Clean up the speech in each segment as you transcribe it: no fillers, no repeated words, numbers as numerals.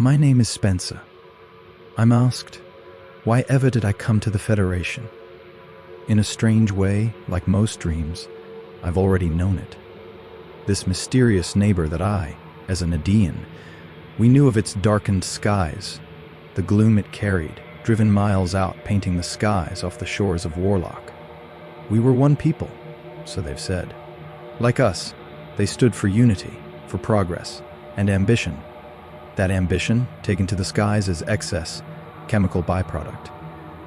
My name is Spencer. I'm asked, why ever did I come to the Federation? In a strange way, like most dreams, I've already known it. This mysterious neighbor that I, as a Nedean, we knew of its darkened skies, the gloom it carried, driven miles out painting the skies off the shores of Warlock. We were one people, so they've said. Like us, they stood for unity, for progress, and ambition. That ambition, taken to the skies as excess, chemical byproduct.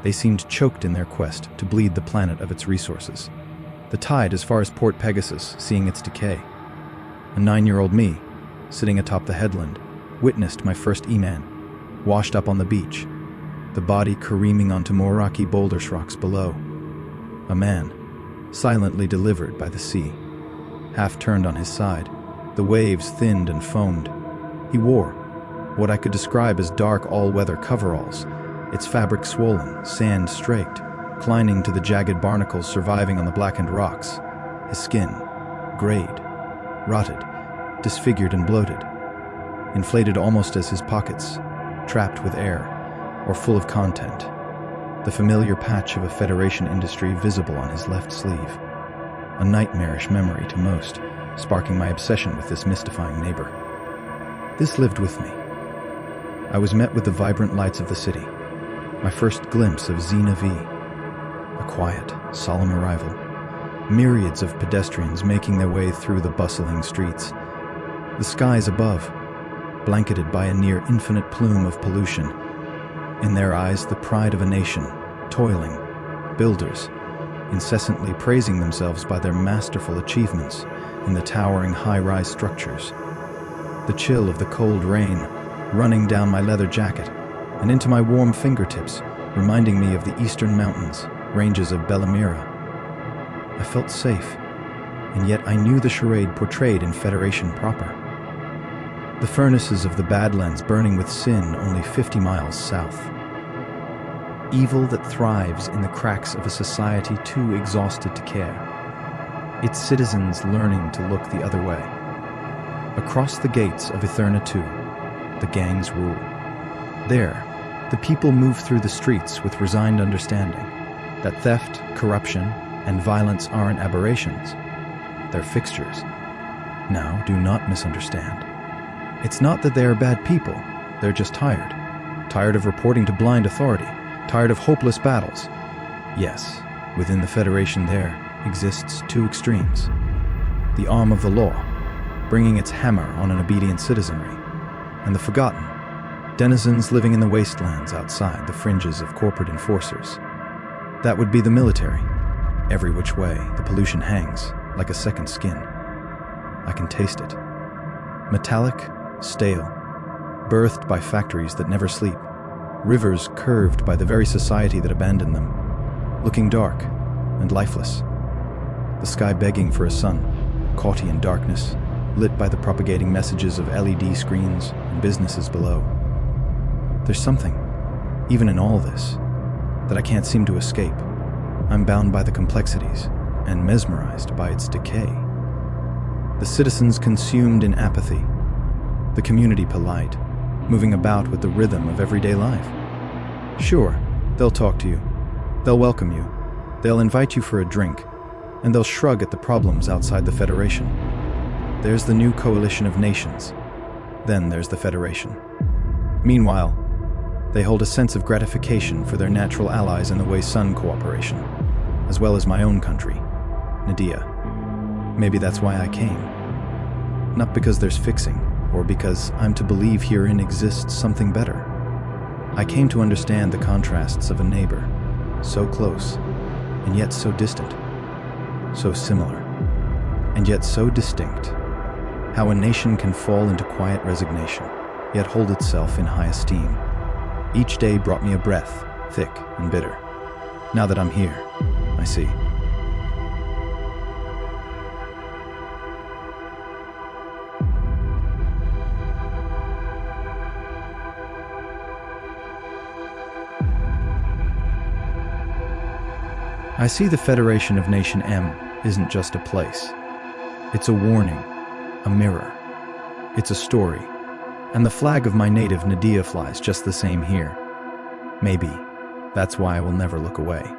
They seemed choked in their quest to bleed the planet of its resources. The tide as far as Port Pegasus, seeing its decay. A 9-year-old me, sitting atop the headland, witnessed my first E-Man, washed up on the beach, the body careening onto more rocky boulder rocks below. A man, silently delivered by the sea, half turned on his side, the waves thinned and foamed. He wore what I could describe as dark all-weather coveralls, its fabric swollen, sand straked, clinging to the jagged barnacles surviving on the blackened rocks. His skin, grayed, rotted, disfigured and bloated, inflated almost as his pockets, trapped with air, or full of content. The familiar patch of a Federation industry visible on his left sleeve. A nightmarish memory to most, sparking my obsession with this mystifying neighbor. This lived with me. I was met with the vibrant lights of the city, my first glimpse of Xena V. A quiet, solemn arrival. Myriads of pedestrians making their way through the bustling streets. The skies above, blanketed by a near infinite plume of pollution. In their eyes, the pride of a nation, toiling, builders, incessantly praising themselves by their masterful achievements in the towering high-rise structures. The chill of the cold rain running down my leather jacket and into my warm fingertips, reminding me of the eastern mountains, ranges of Bellamira. I felt safe, and yet I knew the charade portrayed in Federation proper. The furnaces of the Badlands burning with sin only 50 miles south. Evil that thrives in the cracks of a society too exhausted to care. Its citizens learning to look the other way. Across the gates of Eterna 2, the gangs rule. There, the people move through the streets with resigned understanding that theft, corruption, and violence aren't aberrations. They're fixtures. Now, do not misunderstand. It's not that they are bad people, they're just tired. Tired of reporting to blind authority, tired of hopeless battles. Yes, within the Federation there exists two extremes. The arm of the law, bringing its hammer on an obedient citizenry, and the forgotten, denizens living in the wastelands outside the fringes of corporate enforcers. That would be the military. Every which way, the pollution hangs, like a second skin. I can taste it. Metallic, stale, birthed by factories that never sleep, rivers curved by the very society that abandoned them, looking dark and lifeless. The sky begging for a sun, caughty in darkness, lit by the propagating messages of LED screens and businesses below. There's something, even in all this, that I can't seem to escape. I'm bound by the complexities and mesmerized by its decay. The citizens consumed in apathy, the community polite, moving about with the rhythm of everyday life. Sure, they'll talk to you, they'll welcome you, they'll invite you for a drink, and they'll shrug at the problems outside the Federation. There's the new coalition of nations. Then there's the Federation. Meanwhile, they hold a sense of gratification for their natural allies in the Way-Sun cooperation, as well as my own country, Nedea. Maybe that's why I came. Not because there's fixing, or because I'm to believe herein exists something better. I came to understand the contrasts of a neighbor, so close, and yet so distant, so similar, and yet so distinct. How a nation can fall into quiet resignation, yet hold itself in high esteem. Each day brought me a breath, thick and bitter. Now that I'm here, I see. I see the Federation of Nation M isn't just a place. It's a warning, a mirror. It's a story, And the flag of my native Nedea flies just the same here. Maybe that's why I will never look away.